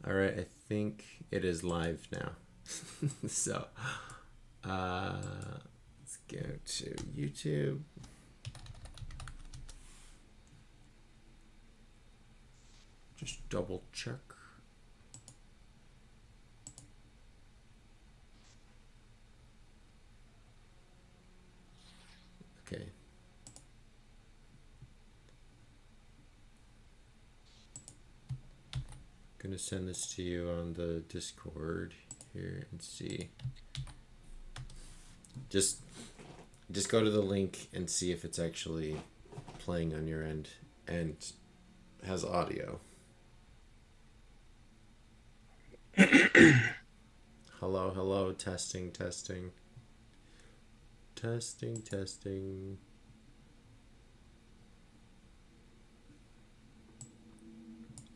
All right, I think it is live now. So, let's go to YouTube. Just double check. Okay. Gonna send this to you on the Discord here and see. Just go to the link and see if it's actually playing on your end and has audio. Hello, hello, testing.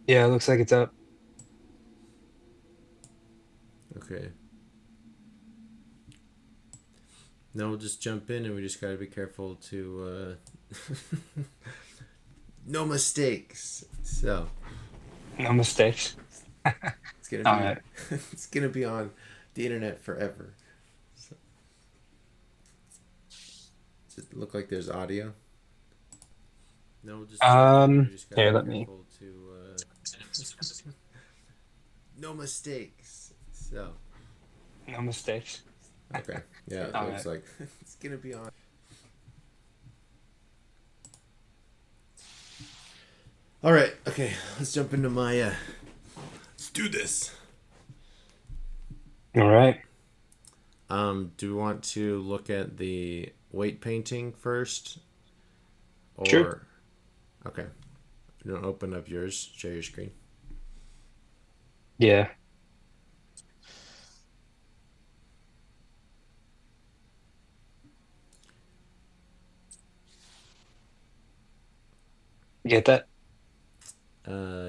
Yeah, it looks like it's up. Okay. Now we'll just jump in and we just gotta be careful to no mistakes. So No mistakes. it's gonna All be right. it's gonna be on the internet forever. So, does it look like there's audio? No, we'll just jump in and we just gotta Here, be let me. careful to no mistakes. So No mistakes. okay. Yeah, it All looks right. like it's gonna be on. All right, okay, let's jump into my let's do this. All right. Do we want to look at the weight painting first, Sure. or okay? You don't open up yours, share your screen. Yeah. You get that?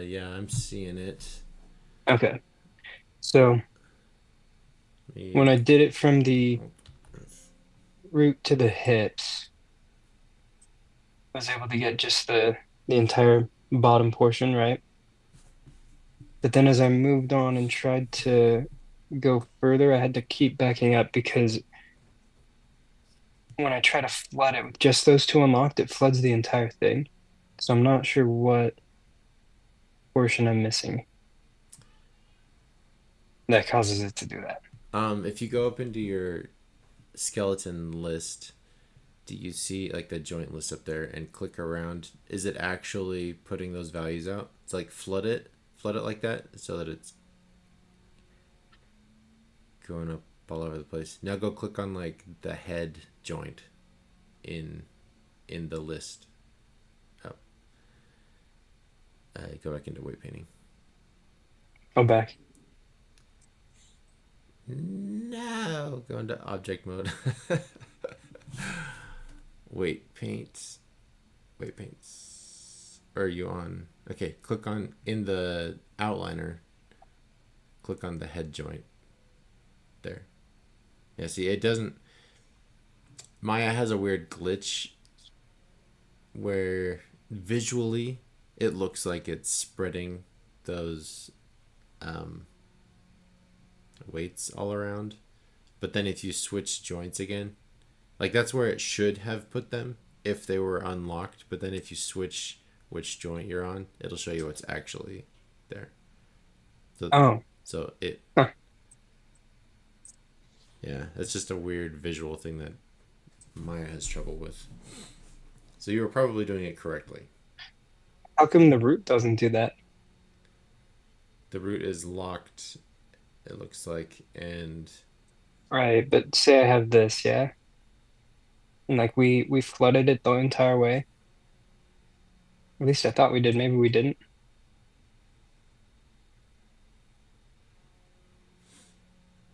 Yeah, I'm seeing it. Okay. So when Me, I did it from the oh, root to the hips, I was able to get just the entire bottom portion, right? But then as I moved on and tried to go further, I had to keep backing up because when I try to flood it with just those two unlocked, it floods the entire thing. So I'm not sure what portion I'm missing that causes it to do that. if you go up into your skeleton list, do you see like the joint list up there and click around? Is it actually putting those values out? It's like flood it like that, so that it's going up all over the place. Now go click on like the head joint in the list. Oh, go back into weight painting. Oh, back. No, go into object mode. Weight paints. Weight paints. Or are you on? Okay, click on in the outliner. Click on the head joint there. Yeah, see, it doesn't. Maya has a weird glitch where visually it looks like it's spreading those um, weights all around. But then if you switch joints again, like that's where it should have put them if they were unlocked. But then if you switch which joint you're on, it'll show you what's actually there. So, Oh, so it, huh. yeah, that's just a weird visual thing that Maya has trouble with. So you were probably doing it correctly. How come the root doesn't do that? The root is locked, it looks like, and Right, but say I have this, yeah? And like we flooded it the entire way. At least I thought we did. Maybe we didn't.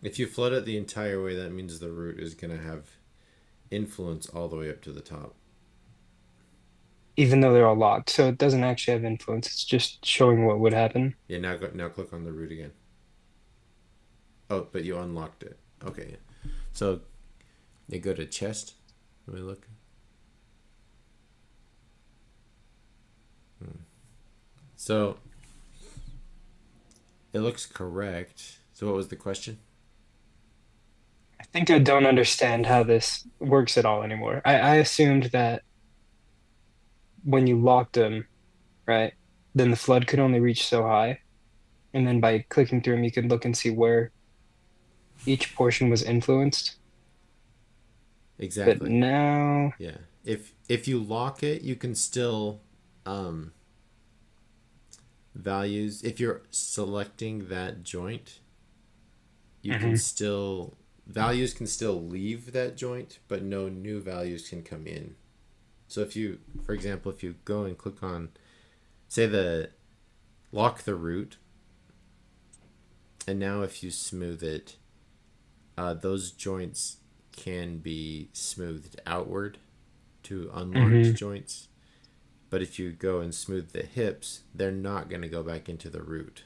if you flood it the entire way, that means the root is going to have influence all the way up to the top. Even though they're all locked. So it doesn't actually have influence. It's just showing what would happen. Yeah, now click on the root again. Oh, but you unlocked it. Okay. So you go to chest. Let me look. So It looks correct. So what was the question? I think I don't understand how this works at all anymore. I assumed that when you locked them, right, then the flood could only reach so high. And then by clicking through them, you could look and see where each portion was influenced. But Exactly. now, Yeah. If you lock it, you can still um values if you're selecting that joint, you can mhm, still values can still leave that joint, but no new values can come in. So if you, for example, if you go and click on, say, the lock the root, and now if you smooth it, those joints can be smoothed outward to unlocked mhm, joints. But if you go and smooth the hips, they're not going to go back into the root.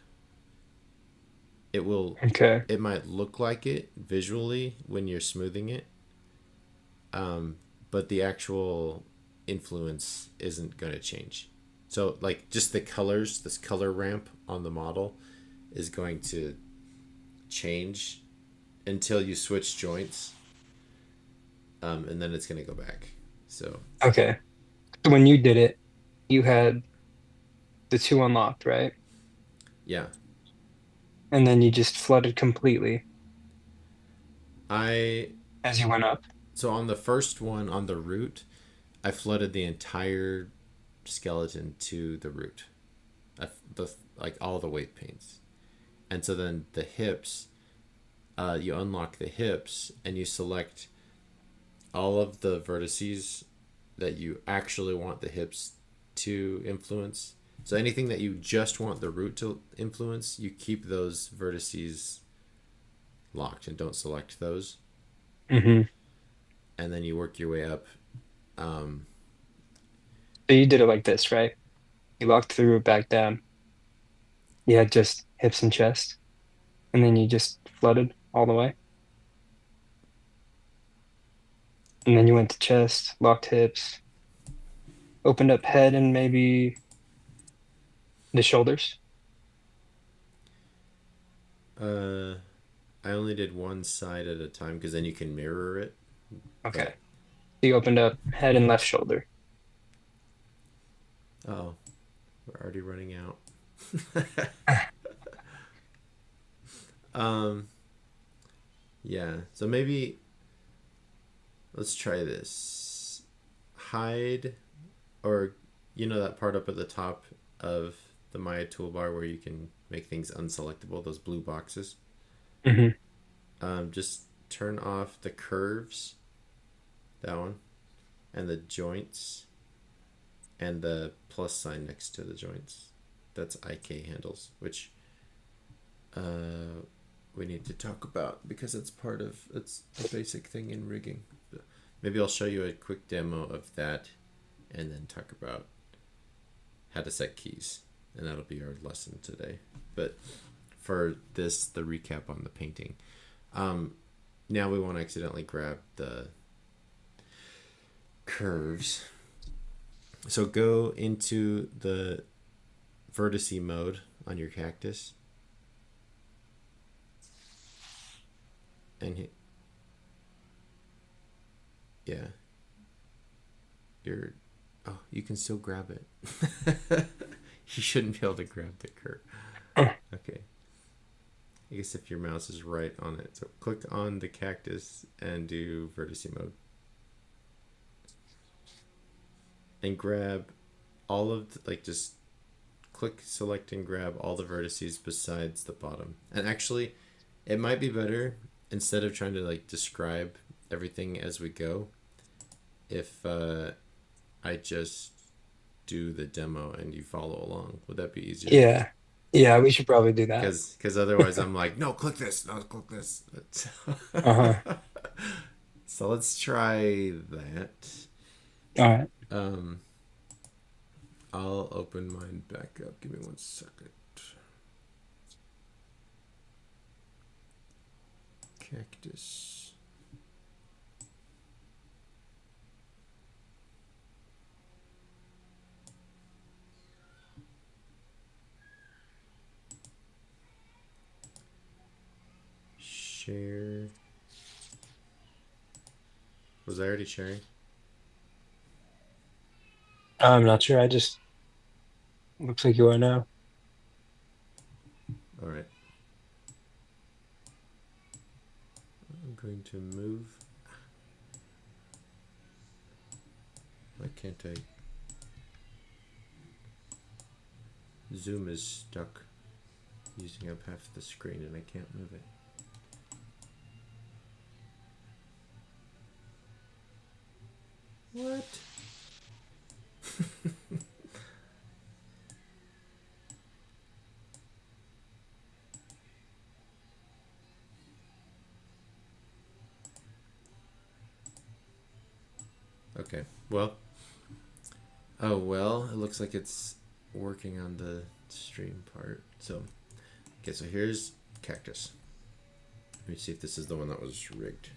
It will, okay, it might look like it visually when you're smoothing it, but the actual influence isn't going to change. So, like, just the colors, this color ramp on the model is going to change until you switch joints, and then it's going to go back. So, okay. So when you did it, you had the two unlocked, right? yeah. And then you just flooded completely I, as you went up. so on the first one, on the root, I flooded the entire skeleton to the root. The like all the weight paints. And so then the hips, you unlock the hips and you select all of the vertices that you actually want the hips to influence. So anything that you just want the root to influence, you keep those vertices locked and don't select those. Hmm. And then you work your way up. Um, So you did it like this, right? You locked the root back down. You had just hips and chest, and then you just flooded all the way. And then you went to chest, locked hips, opened up head and maybe the shoulders. uh, I only did one side at a time because then you can mirror it. Okay. But So you opened up head and left shoulder. oh, we're already running out. um, yeah. So maybe let's try this. Hide, or that part up at the top of the Maya toolbar where you can make things unselectable, those blue boxes. Hmm. Just turn off the curves, that one, and the joints, and the plus sign next to the joints. That's IK handles, which we need to talk about because it's a basic thing in rigging. Maybe I'll show you a quick demo of that and then talk about how to set keys. And that'll be our lesson today. But for this, the recap on the painting. Now we won't accidentally grab the curves. So go into the vertice mode on your cactus and hit, yeah, you're, oh, you can still grab it. You shouldn't be able to grab the curve. Okay. I guess if your mouse is right on it. So click on the cactus and do vertice mode. And grab all of like just click, select, and grab all the vertices besides the bottom. And actually, it might be better, instead of trying to like describe everything as we go, if I just do the demo and you follow along. Would that be easier? Yeah. Yeah, we should probably do that. Because otherwise I'm like, no, click this, no, click this. Uh-huh. So let's try that. All right. Um, I'll open mine back up. Give me 1 second. Cactus. share. Was I already sharing? I'm not sure. I just looks like you are now. All right. I'm going to move. Why can't I? Zoom is stuck using up half the screen and I can't move it. What? Okay, well. Oh, well, it looks like it's working on the stream part. So, okay, so here's Cactus. Let me see if this is the one that was rigged.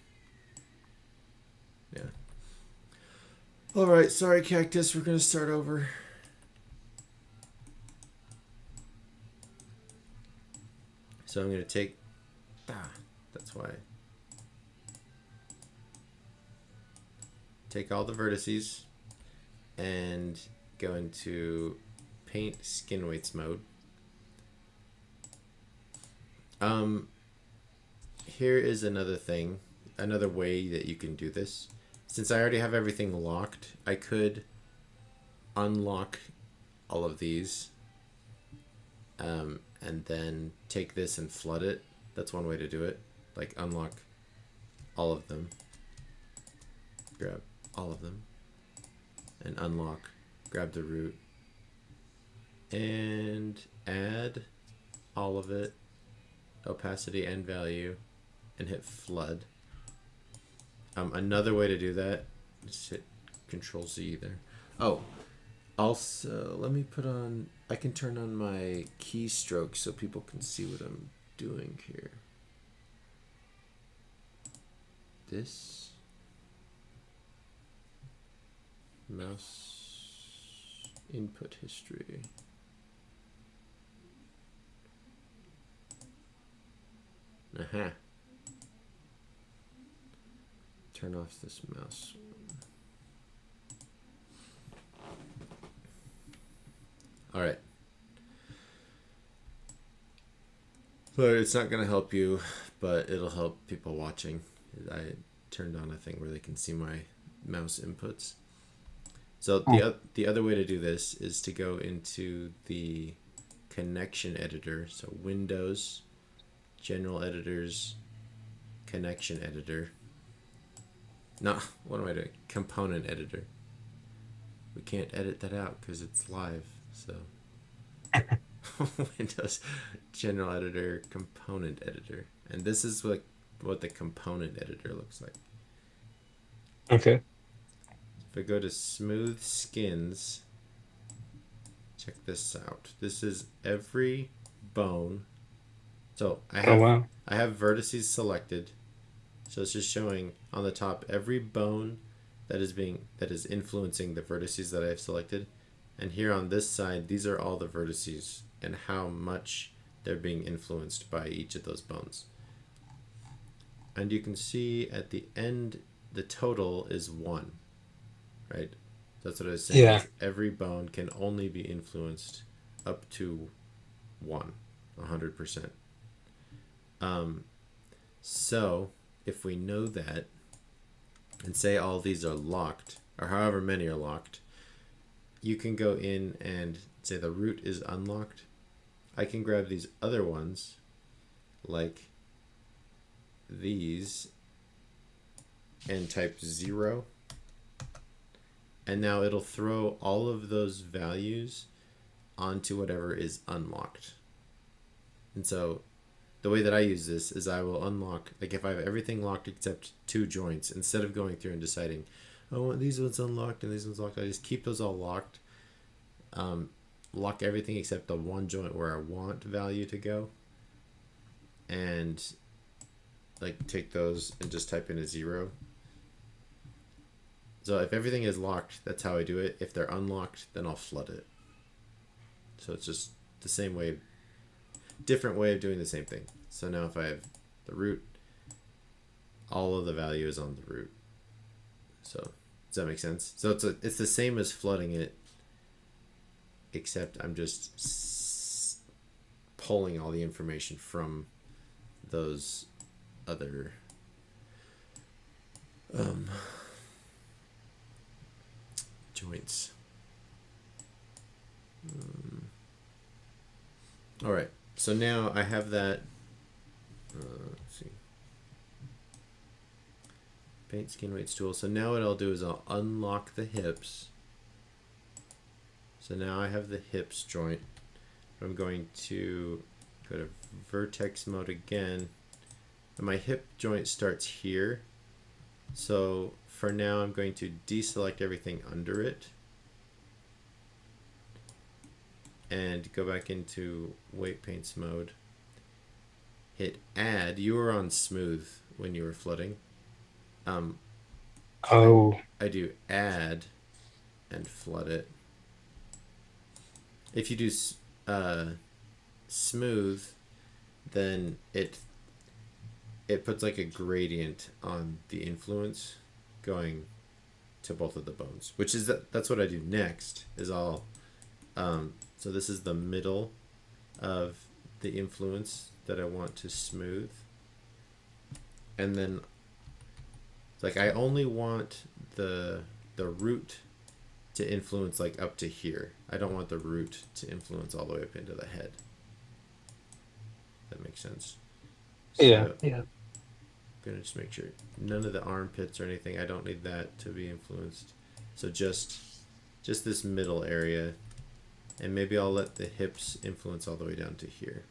Yeah. All right, sorry, Cactus. We're going to start over. So I'm going to take... that's why. Take all the vertices and go into paint skin weights mode. Here is another thing, another way that you can do this. Since I already have everything locked, I could unlock all of these and then take this and flood it. That's one way to do it. Like unlock all of them. Grab all of them. And unlock. Grab the root. And add all of it. Opacity and value. And hit flood. Another way to do that, just hit Control Z there. Oh, also, let me put on, I can turn on my keystroke so people can see what I'm doing here. This mouse input history. Aha. Turn off this mouse. All right. So it's not going to help you, but it'll help people watching. I turned on a thing where they can see my mouse inputs. So the other way to do this is to go into the connection editor. So Windows, General Editors, Connection Editor. No, what am I doing? Component editor. We can't edit that out because it's live. So Windows General Editor, Component Editor, and this is what the component editor looks like. Okay. If I go to Smooth Skins, check this out. This is every bone. So I have vertices selected. So it's just showing on the top every bone that is influencing the vertices that I have selected. And here on this side, these are all the vertices and how much they're being influenced by each of those bones. And you can see at the end, the total is 1, right? That's what I was saying. Yeah. Every bone can only be influenced up to 100%. So if we know that, and say all these are locked, or however many are locked, you can go in and say the root is unlocked. I can grab these other ones, like these, and type 0. And now it'll throw all of those values onto whatever is unlocked. And so the way that I use this is I will unlock, like if I have everything locked except 2 joints, instead of going through and deciding, oh, I want these ones unlocked and these ones locked, I just keep those all locked. Lock everything except the 1 joint where I want value to go. And like take those and just type in a 0. So if everything is locked, that's how I do it. If they're unlocked, then I'll flood it. So it's just the same way, different way of doing the same thing. So now if I have the root, all of the value is on the root. So does that make sense? So it's the same as flooding it, except I'm just pulling all the information from those other joints. All right, so now I have that. Let's see. Paint skin weights tool. So now what I'll do is I'll unlock the hips. So now I have the hips joint. I'm going to go to vertex mode again. And my hip joint starts here. So for now I'm going to deselect everything under it. And go back into weight paints mode. Hit add. You were on smooth when you were flooding. Oh, I do add and flood it. If you do smooth, then it puts like a gradient on the influence going to both of the bones, which is that's what I do next. Is all so this is the middle of the influence that I want to smooth, and then like I only want the root to influence like up to here. I don't want the root to influence all the way up into the head. That makes sense. yeah, So yeah. I'm gonna just make sure none of the armpits or anything. I don't need that to be influenced. So just this middle area, and maybe I'll let the hips influence all the way down to here.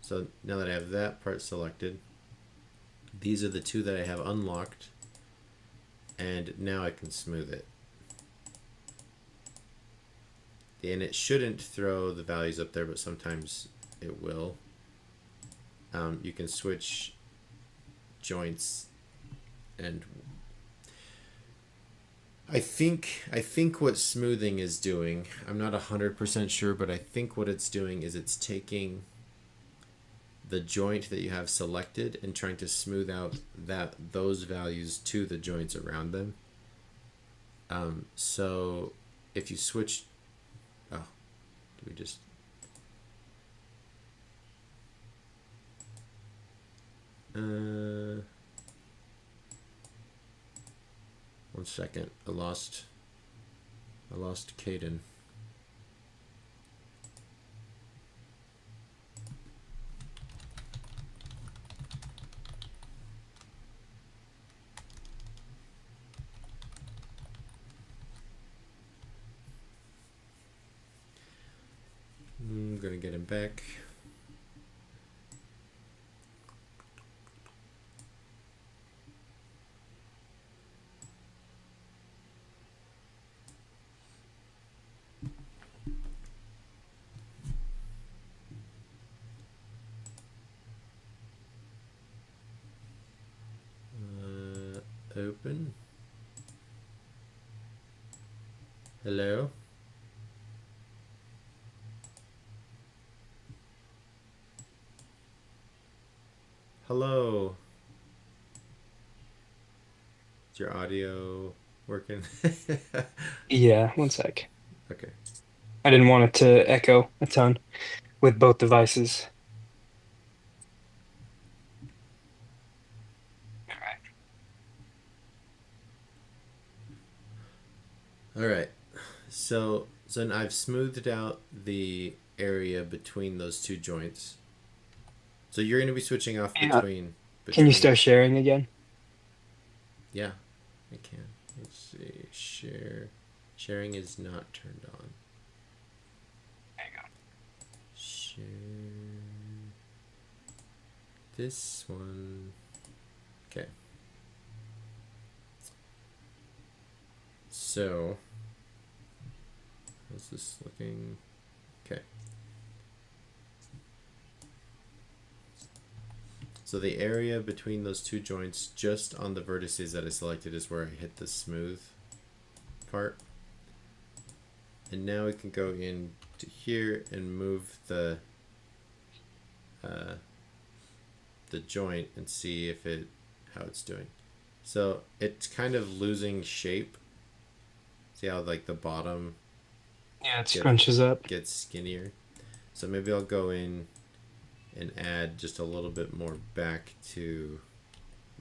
So now that I have that part selected, these are the two that I have unlocked, and now I can smooth it. And it shouldn't throw the values up there, but sometimes it will. You can switch joints, and I think what smoothing is doing, I'm not 100% sure, but I think what it's doing is it's taking the joint that you have selected and trying to smooth out those values to the joints around them. So if you switch, do we just? One second. I lost Caden. I'm gonna get him back. Open. Hello. Hello. Is your audio working? Yeah, one sec. Okay. I didn't want it to echo a ton with both devices. All All right. So then I've smoothed out the area between those two joints. So you're going to be switching off right. Yeah. between Can you start sharing again? Yeah, I can. Let's see. Sharing is not turned on. There you go. Share this one. Okay. So, how's this looking? Okay. So the area between those two joints, just on the vertices that I selected, is where I hit the smooth part. And now we can go in to here and move the the joint and see if how it's doing. So it's kind of losing shape. See how like the bottom Yeah, it scrunches up. gets skinnier. So maybe I'll go in and add just a little bit more back to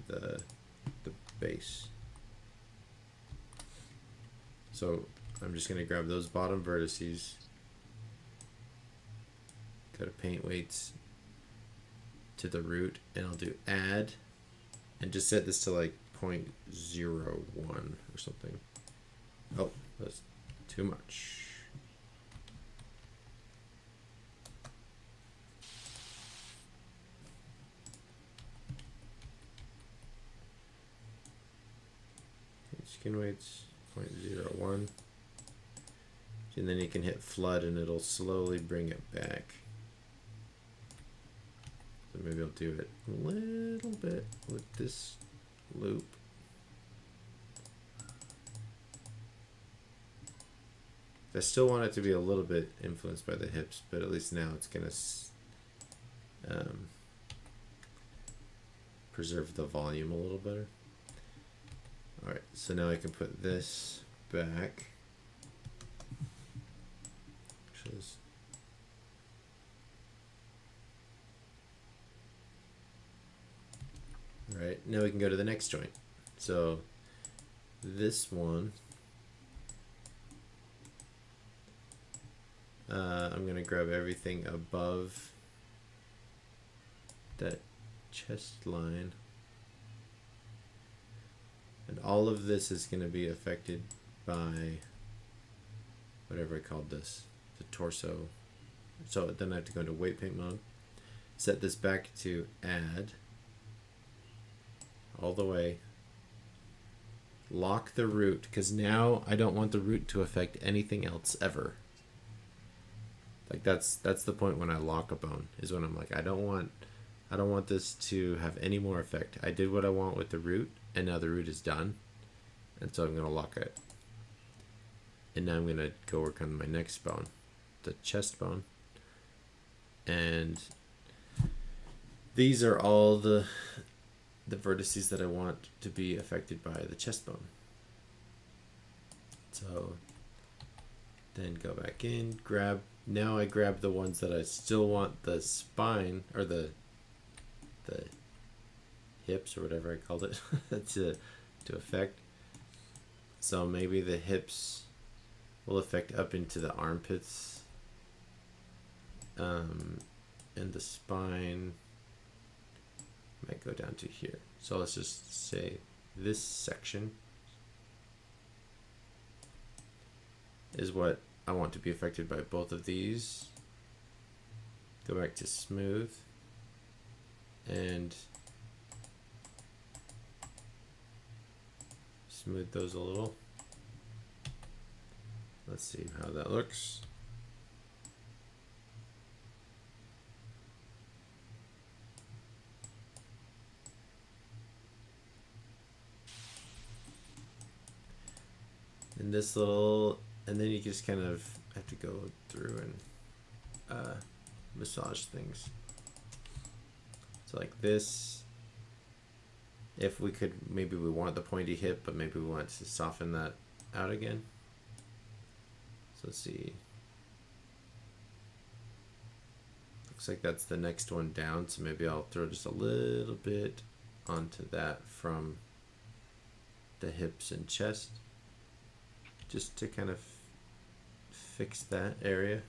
the base. So I'm just going to grab those bottom vertices, go to paint weights to the root, and I'll do add and just set this to like 0.01 or something. Oh, that's too much. Skin weights 0.01. And then you can hit flood and it'll slowly bring it back. So maybe I'll do it a little bit with this loop. I still want it to be a little bit influenced by the hips, but at least now it's going to preserve the volume a little better. Alright, so now I can put this back. Alright, now we can go to the next joint. So this one, I'm going to grab everything above that chest line. And all of this is going to be affected by whatever I called this, the torso. So then I have to go into weight paint mode, set this back to add, all the way, lock the root, because now I don't want the root to affect anything else ever. Like that's the point when I lock a bone, is when I'm like, I don't want this to have any more effect. I did what I want with the root, and now the root is done, and so I'm going to lock it. And now I'm going to go work on my next bone, the chest bone. And these are all the vertices that I want to be affected by the chest bone. So then go back in, now I grab the ones that I still want the spine, or the hips, or whatever I called it, to affect. So maybe the hips will affect up into the armpits, and the spine might go down to here. So let's just say this section is what I want to be affected by both of these. Go back to smooth and smooth those a little. Let's see how that looks. And this little, and then you just kind of have to go through and massage things. So like this, if we could, maybe we want the pointy hip, but maybe we want to soften that out again. So let's see. Looks like that's the next one down, so maybe I'll throw just a little bit onto that from the hips and chest, just to kind of fix that area.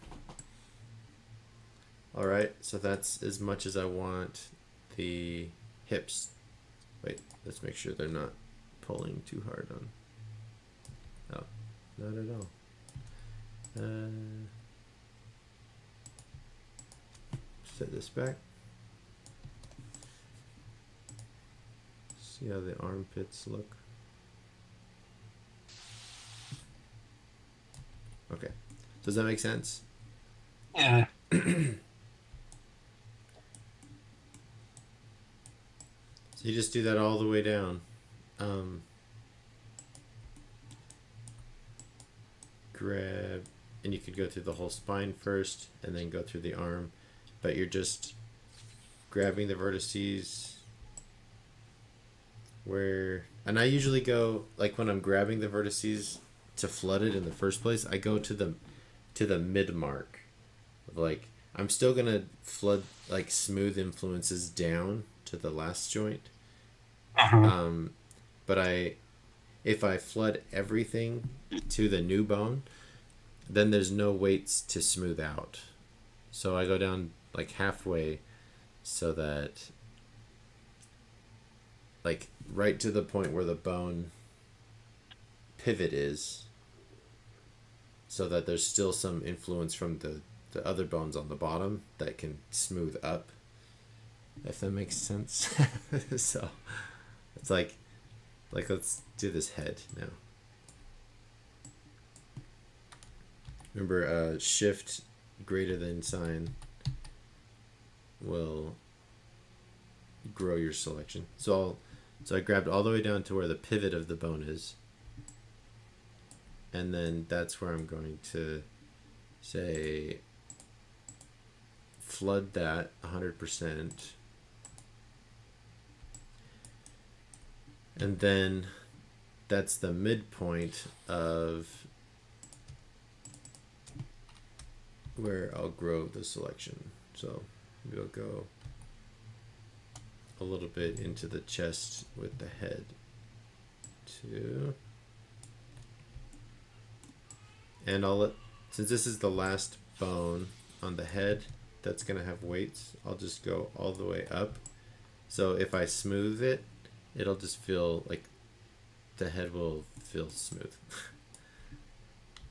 Alright, so that's as much as I want the hips. Wait, let's make sure they're not pulling too hard on. Oh, not at all. Set this back. See how the armpits look. Okay, does that make sense? Yeah. So you just do that all the way down. Grab, and you could go through the whole spine first and then go through the arm, but you're just grabbing the vertices and I usually go, like when I'm grabbing the vertices to flood it in the first place, I go to the mid mark of like I'm still gonna flood like smooth influences down to the last joint. Uh-huh. But I if I flood everything to the new bone, then there's no weights to smooth out. So I go down like halfway so that like right to the point where the bone pivot is, so that there's still some influence from the other bones on the bottom that can smooth up, if that makes sense. So it's like let's do this head now. Remember, shift greater than sign will grow your selection. So I grabbed all the way down to where the pivot of the bone is, and then that's where I'm going to say flood that 100%, and then that's the midpoint of where I'll grow the selection. So we'll go a little bit into the chest with the head too. And since this is the last bone on the head that's gonna have weights, I'll just go all the way up. So if I smooth it, it'll just feel like the head will feel smooth.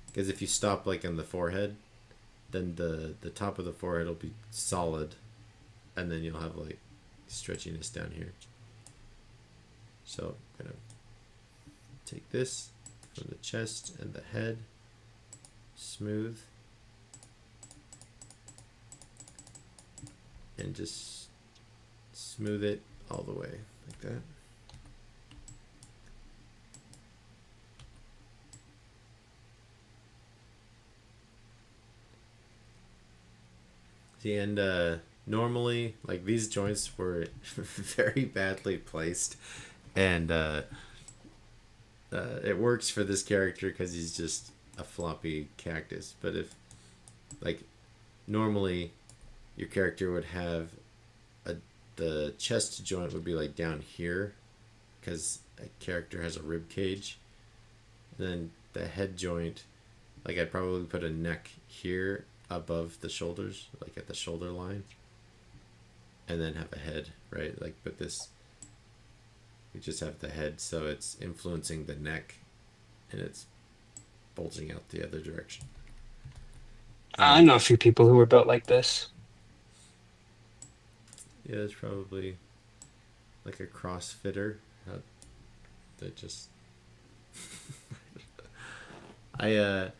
Because if you stop like in the forehead, then the top of the forehead will be solid, and then you'll have like stretchiness down here. So I'm gonna take this from the chest and the head, smooth, and just smooth it all the way like that. See, and normally, like these joints were very badly placed, and it works for this character because he's just a floppy cactus. But if, like, normally your character would have the chest joint would be like down here, because a character has a rib cage. And then the head joint, like I'd probably put a neck here above the shoulders, like at the shoulder line, and then have a head, right? Like, but this, we just have the head, so it's influencing the neck, and it's bulging out the other direction. I know a few people who were built like this. Yeah, it's probably like a CrossFitter. That just I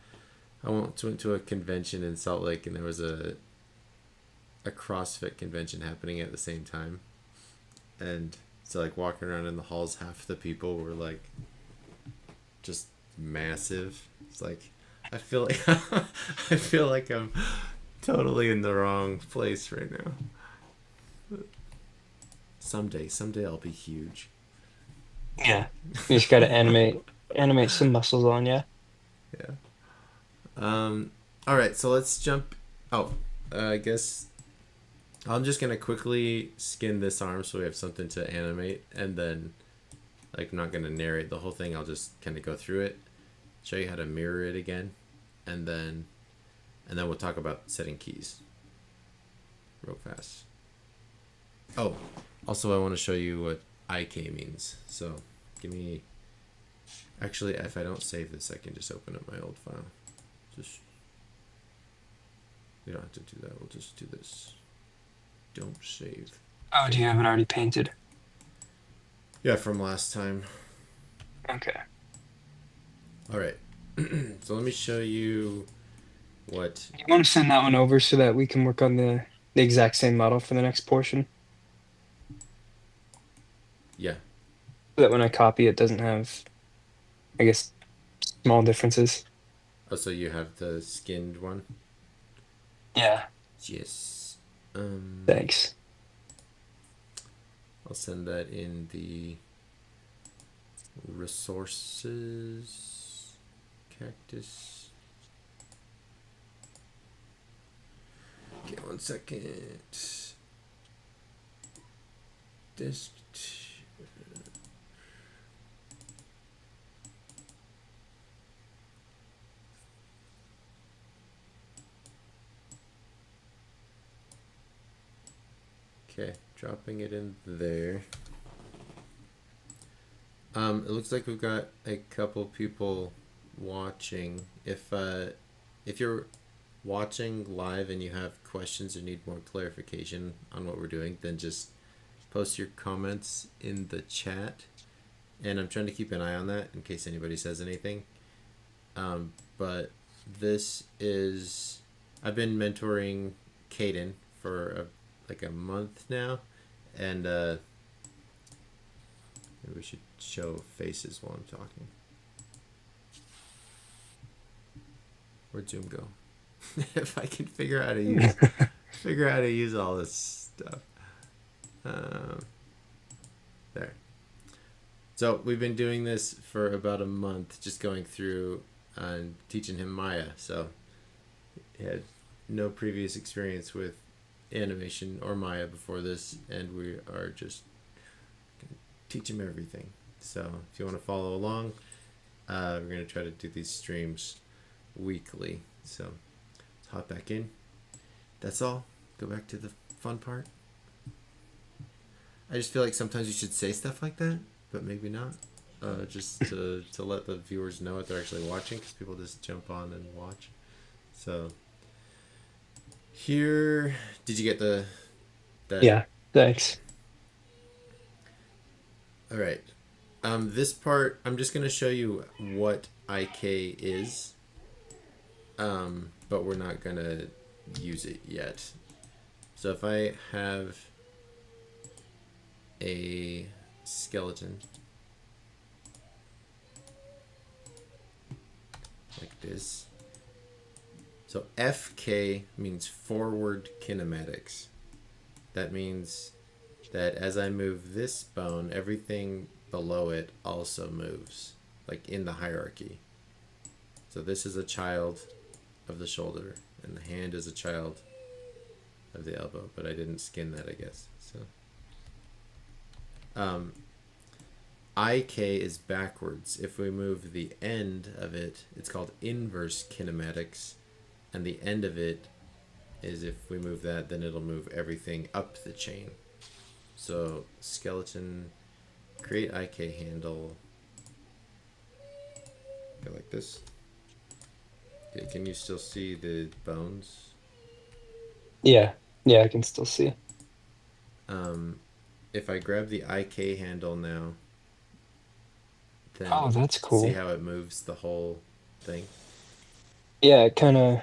went to a convention in Salt Lake, and there was a CrossFit convention happening at the same time, and so like walking around in the halls, half the people were like just massive. It's like I feel like I feel like I'm totally in the wrong place right now. Someday I'll be huge. Yeah. You just gotta animate some muscles on you. Yeah. All right, so let's jump. Oh, I guess I'm just gonna quickly skin this arm so we have something to animate, and then, like, I'm not gonna narrate the whole thing. I'll just kind of go through it, show you how to mirror it again, and then we'll talk about setting keys real fast. Oh, also I want to show you what IK means. So give me. Actually, if I don't save this, I can just open up my old file. Just, we don't have to do that. We'll just do this. Don't save. Oh, do you have it already painted? Yeah, from last time. Okay. All right. So let me show you what. You want to send that one over so that we can work on the exact same model for the next portion? Yeah. So that when I copy it doesn't have, I guess, small differences. Oh, so you have the skinned one? Yeah. Yes. Thanks. I'll send that in the resources cactus. Okay, 1 second. Disk. Okay, dropping it in there. It looks like we've got a couple people watching. If you're watching live and you have questions or need more clarification on what we're doing, then just post your comments in the chat. And I'm trying to keep an eye on that in case anybody says anything. But this is, I've been mentoring Caden for like a month now, and maybe we should show faces while I'm talking. Where'd Zoom go? If I can figure out how to use all this stuff. There. So we've been doing this for about a month, just going through and teaching him Maya. So he had no previous experience with animation or Maya before this, and we are just gonna teach him everything. So if you want to follow along, we're going to try to do these streams weekly. So let's hop back in. That's all. Go back to the fun part. I just feel like sometimes you should say stuff like that, but maybe not. Just to let the viewers know if they're actually watching, because people just jump on and watch. So here, did you get that? Yeah, thanks. All right. This part, I'm just gonna show you what IK is, but we're not gonna use it yet. So if I have a skeleton like this. So FK means forward kinematics. That means that as I move this bone, everything below it also moves, like in the hierarchy. So this is a child of the shoulder, and the hand is a child of the elbow, but I didn't skin that, I guess. So IK is backwards. If we move the end of it, it's called inverse kinematics, and the end of it is, if we move that, then it'll move everything up the chain. So skeleton, create IK handle, go like this. Okay, can you still see the bones? Yeah, I can still see. If I grab the IK handle now, then Oh, that's see cool. how it moves the whole thing? Yeah, it kind of.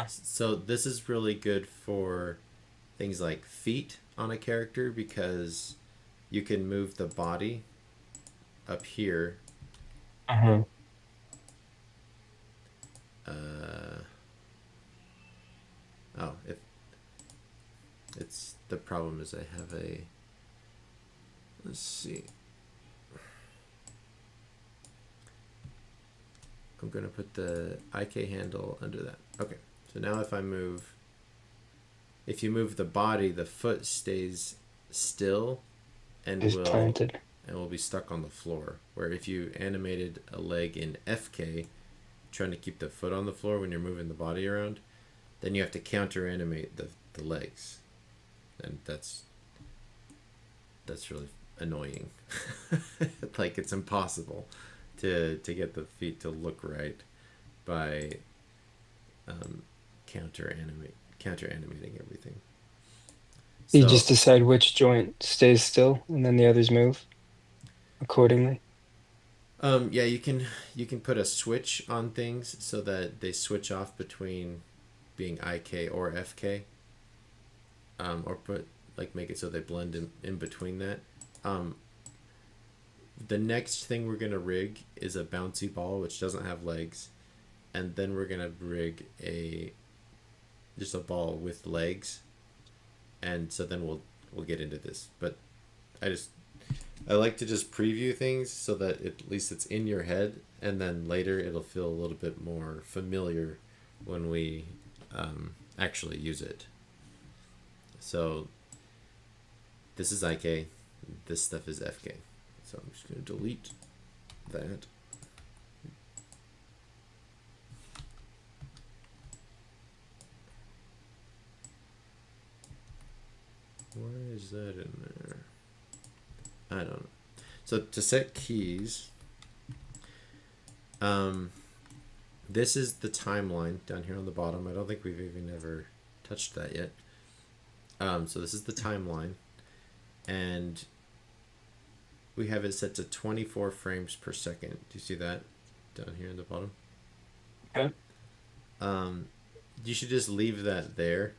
So this is really good for things like feet on a character, because you can move the body up here. Uh-huh. If it's, the problem is I have a, let's see. I'm going to put the IK handle under that. Okay. So now if you move the body, the foot stays still and Is will planted. be stuck on the floor. Where if you animated a leg in FK, trying to keep the foot on the floor when you're moving the body around, then you have to counter animate the legs. And that's really annoying. Like, it's impossible to get the feet to look right by counter animating everything. You So just decide which joint stays still, and then the others move accordingly. yeah, you can put a switch on things so that they switch off between being IK or FK, or make it so they blend in between that. The next thing we're gonna rig is a bouncy ball, which doesn't have legs, and then we're gonna rig just a ball with legs, and so then we'll we'll get into this, but I just I like to just preview things so that at least it's in your head, and then later it'll feel a little bit more familiar when we actually use it. So this is IK, this stuff is FK. So I'm just going to delete that. Why is that in there? I don't know. So to set keys, this is the timeline down here on the bottom. I don't think we've even ever touched that yet. So this is the timeline, and we have it set to 24 frames per second. Do you see that down here in the bottom? Okay. You should just leave that there.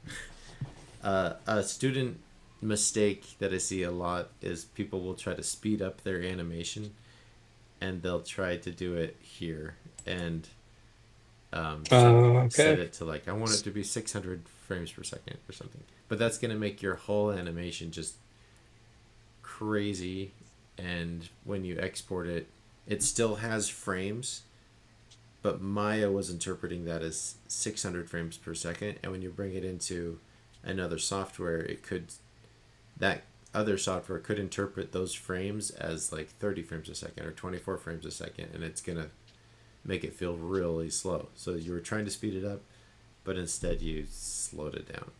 A student mistake that I see a lot is people will try to speed up their animation, and they'll try to do it here and set Okay. it to like, I want it to be 600 frames per second or something. But that's going to make your whole animation just crazy, and when you export it, it still has frames, but Maya was interpreting that as 600 frames per second, and when you bring it into another software, that other software could interpret those frames as like 30 frames a second or 24 frames a second, and it's gonna make it feel really slow. So you were trying to speed it up, but instead you slowed it down.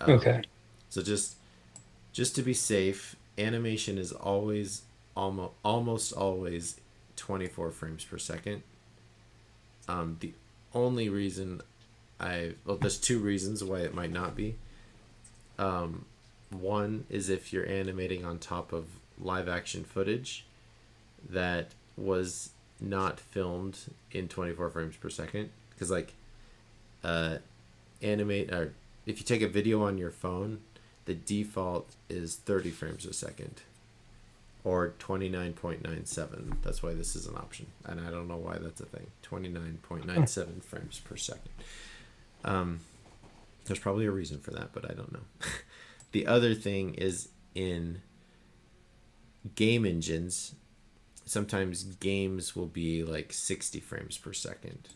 Okay. So just to be safe, animation is always almost always 24 frames per second. The only reason there's two reasons why it might not be. One is if you're animating on top of live action footage that was not filmed in 24 frames per second, because like animate or if you take a video on your phone, the default is 30 frames a second or 29.97. That's why this is an option, and I don't know why that's a thing. 29.97 frames per second. There's probably a reason for that, but I don't know. The other thing is in game engines, sometimes games will be like 60 frames per second,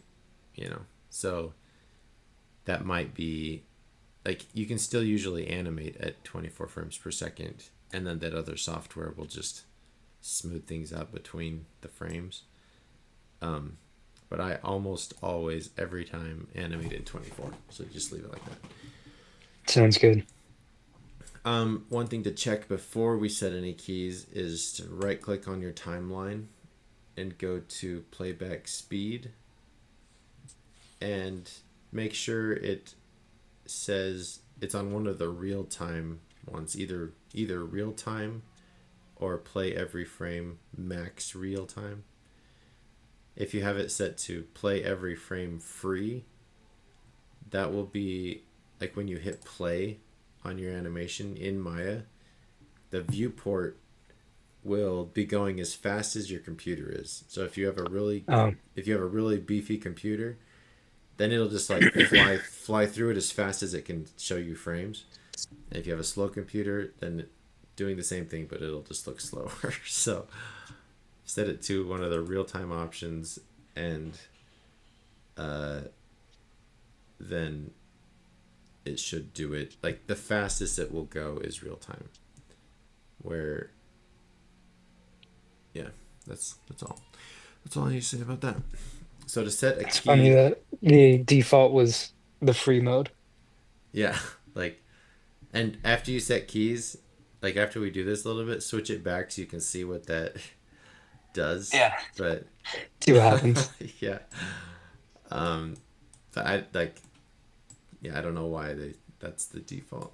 so that might be like, you can still usually animate at 24 frames per second, and then that other software will just smooth things out between the frames. But I almost always, every time, animate in 24, so just leave it like that. Sounds good. One thing to check before we set any keys is to right click on your timeline and go to playback speed, and make sure it says it's on one of the real time ones, either real time or play every frame max real time. If you have it set to play every frame free, that will be like when you hit play on your animation in Maya, the viewport will be going as fast as your computer is. So if you have a really beefy computer, then it'll just like fly through it as fast as it can show you frames. And if you have a slow computer, then doing the same thing, but it'll just look slower. So set it to one of the real-time options, and then it should do it. Like, the fastest it will go is real time. Where, yeah, that's all. That's all I need to say about that. So to set a It's key, funny that the default was the free mode. yeah, like, and after you set keys, like after we do this a little bit, switch it back so you can see what that does. Yeah. But See what happens. yeah, but I like, yeah, I don't know why that's the default,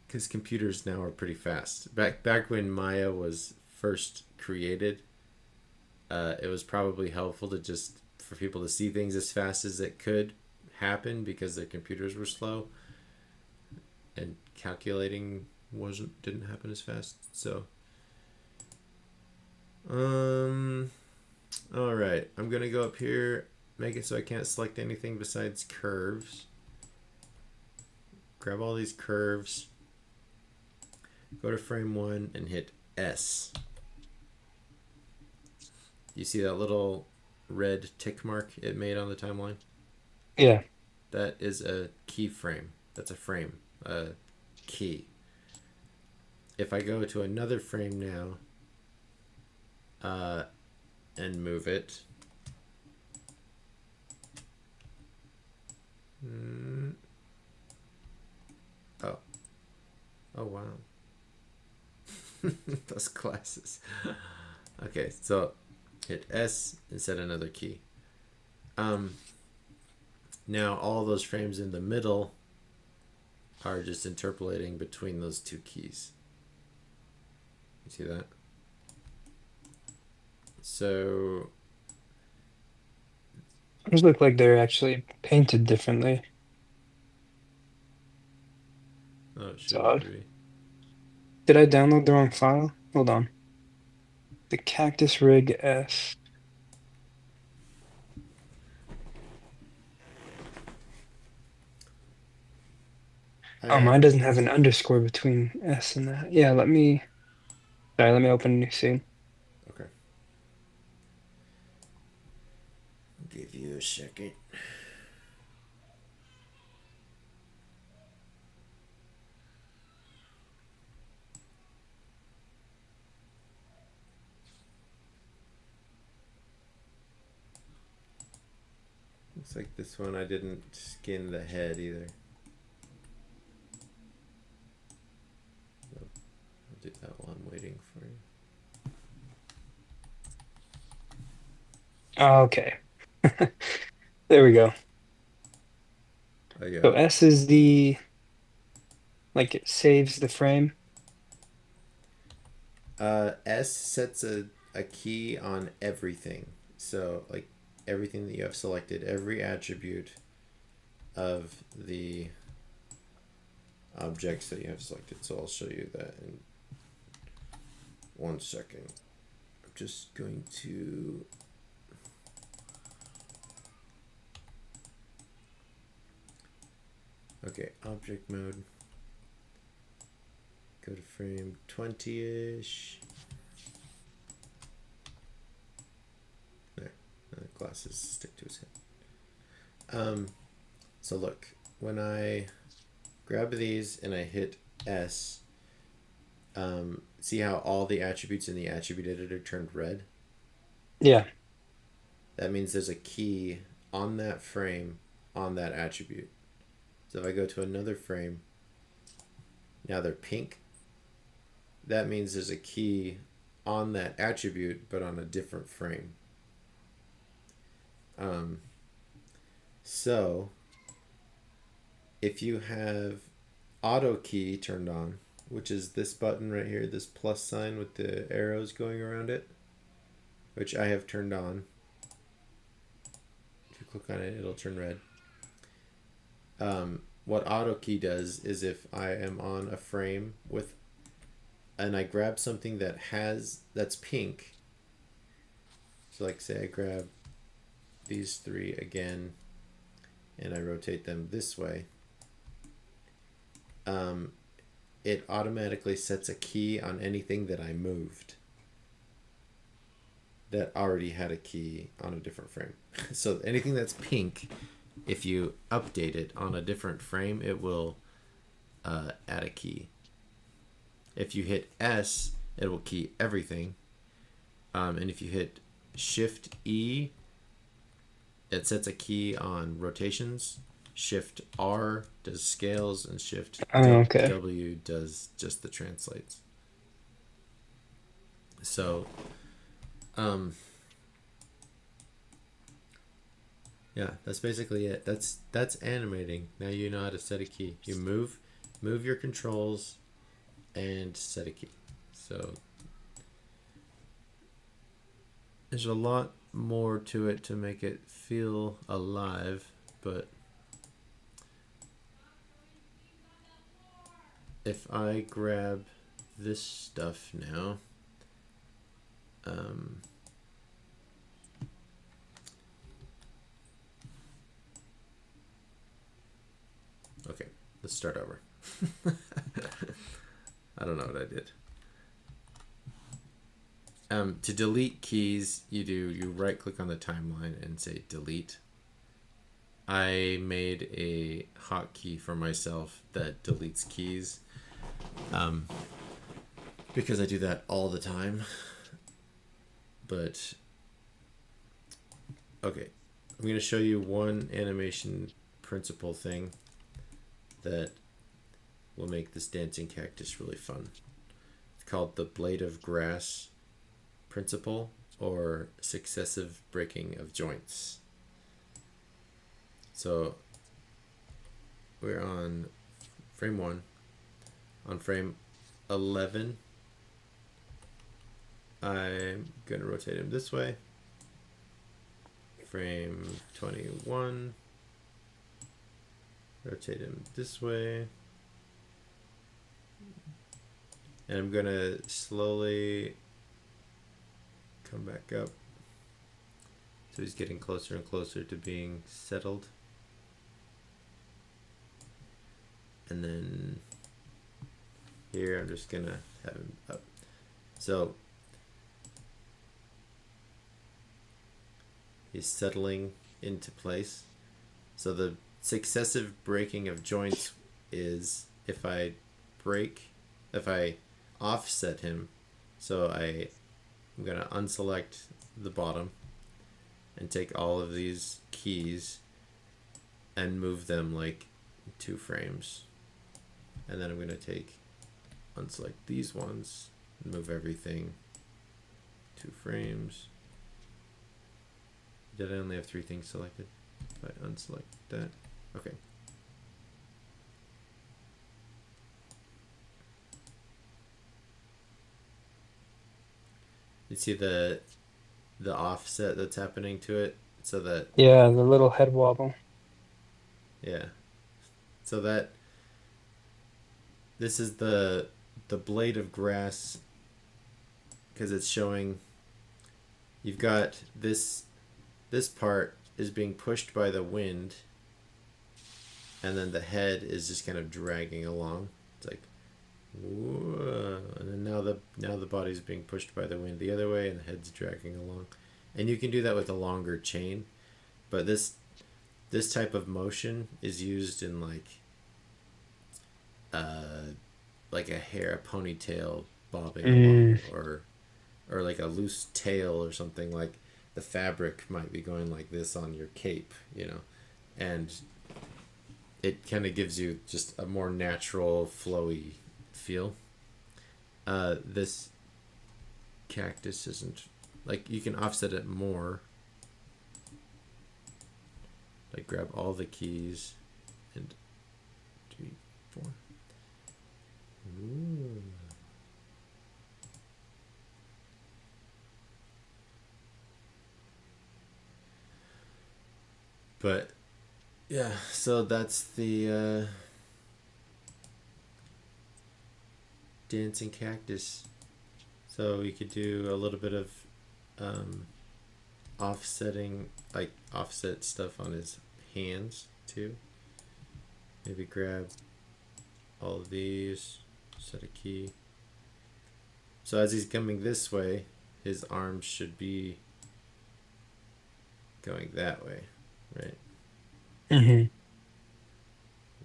because computers now are pretty fast. Back when Maya was first created, it was probably helpful to just for people to see things as fast as it could happen because their computers were slow, and calculating didn't happen as fast. So all right, I'm gonna go up here, make it so I can't select anything besides curves. Grab all these curves, Go to frame 1 and hit S. You see that little red tick mark it made on the timeline? Yeah. That is a keyframe. That's a frame, a key. If I go to another frame now and move it, oh, oh wow, those glasses. Okay, so hit S and set another key. Now all those frames in the middle are just interpolating between those two keys. You see that? So Those look like they're actually painted differently. oh, it It's shouldn't odd. be. Did I download the wrong file? Hold on. The Cactus Rig S. Oh, I mine doesn't have an underscore between S and that. Yeah, let me open a new scene. okay. I'll give you a second. Looks like this one I didn't skin the head either. I'll do that while I'm waiting for you. Okay. There we go. Oh yeah. So S is the, like, it saves the frame. S sets a key on everything. So like everything that you have selected, every attribute of the objects that you have selected. So I'll show you that in 1 second. I'm just going to okay, object mode. Go to frame 20-ish. There. Glasses stick to his head. So look, when I grab these and I hit S, see how all the attributes in the attribute editor turned red? Yeah. That means there's a key on that frame on that attribute. So if I go to another frame, now they're pink. That means there's a key on that attribute, but on a different frame. So if you have auto key turned on, which is this button right here, this plus sign with the arrows going around it, which I have turned on. If you click on it, it'll turn red. What auto key does is if I am on a frame with and I grab something that's pink, so like say I grab these 3 again and I rotate them this way, it automatically sets a key on anything that I moved that already had a key on a different frame. So anything that's pink, if you update it on a different frame, it will add a key. If you hit S, it will key everything. And if you hit Shift E, it sets a key on rotations. Shift R does scales, and Shift Oh, okay. W does just the translates. So, yeah, that's basically it. That's animating. Now you know how to set a key. You move your controls, and set a key. So there's a lot more to it to make it feel alive, but if I grab this stuff now, okay, let's start over. I don't know what I did. To delete keys, you right click on the timeline and say delete. I made a hotkey for myself that deletes keys, because I do that all the time. But okay, I'm going to show you one animation principle thing that will make this dancing cactus really fun. It's called the blade of grass principle, or successive breaking of joints. So we're on frame 1. On frame 11, I'm going to rotate him this way. Frame 21, rotate him this way. And I'm going to slowly come back up. So he's getting closer and closer to being settled. And then here I'm just going to have him up. So he's settling into place. So the successive breaking of joints is if I offset him, so I'm going to unselect the bottom and take all of these keys and move them like 2 frames. And then I'm going to unselect these ones and move everything 2 frames. Did I only have 3 things selected? If I unselect that. Okay. You see the offset that's happening to it, so that Yeah, the little head wobble. yeah, so that this is the blade of grass, because it's showing you've got this part is being pushed by the wind, and then the head is just kind of dragging along. It's like, whoa. And then now the body's being pushed by the wind the other way, and the head's dragging along. And you can do that with a longer chain, but this type of motion is used in like a hair, a ponytail bobbing along, or like a loose tail or something. Like the fabric might be going like this on your cape, and it kind of gives you just a more natural, flowy feel. This cactus isn't, like, you can offset it more. Like, grab all the keys and 2, 4. Ooh. But yeah, so that's the dancing cactus. So we could do a little bit of offsetting, like offset stuff on his hands too. Maybe grab all of these, set a key. So as he's coming this way, his arms should be going that way, right? Mm-hmm.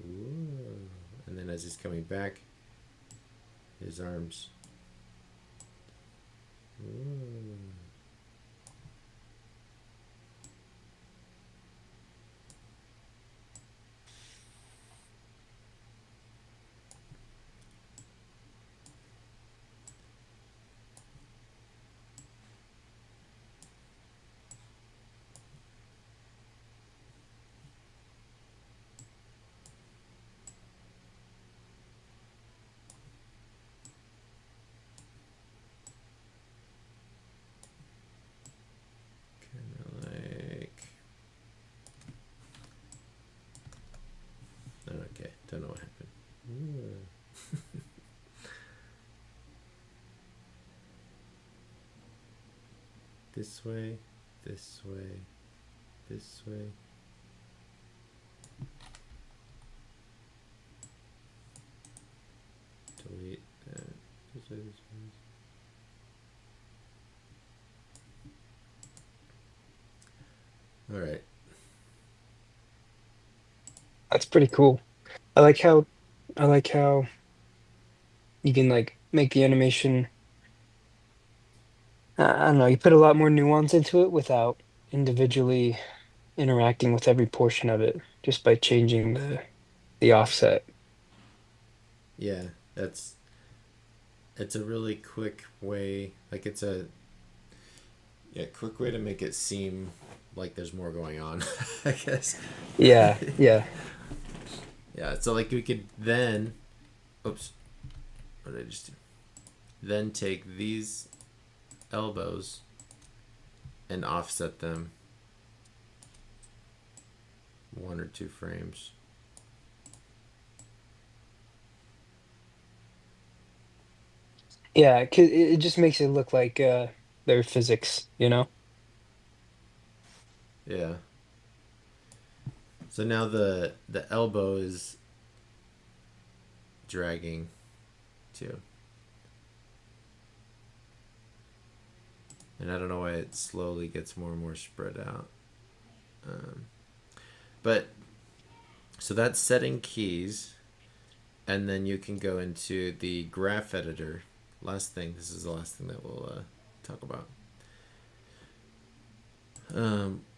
Ooh. And then as he's coming back, his arms. Ooh. Okay, don't know what happened. This way, this way, this way. Delete that. All right. That's pretty cool. I like how I like how you can like make the animation. I don't know, you put a lot more nuance into it without individually interacting with every portion of it just by changing the offset. Yeah, that's it's a really quick way. Like it's a quick way to make it seem like there's more going on. I guess. Yeah, yeah. Yeah. So like we could then, oops, what did I just do? Then take these elbows and offset them 1 or 2 frames. Yeah, 'cause it just makes it look like their physics, you know? Yeah. So now the elbow is dragging too. And I don't know why it slowly gets more and more spread out. Um, but so that's setting keys, and then you can go into the graph editor. Last thing, this is the last thing that we'll talk about.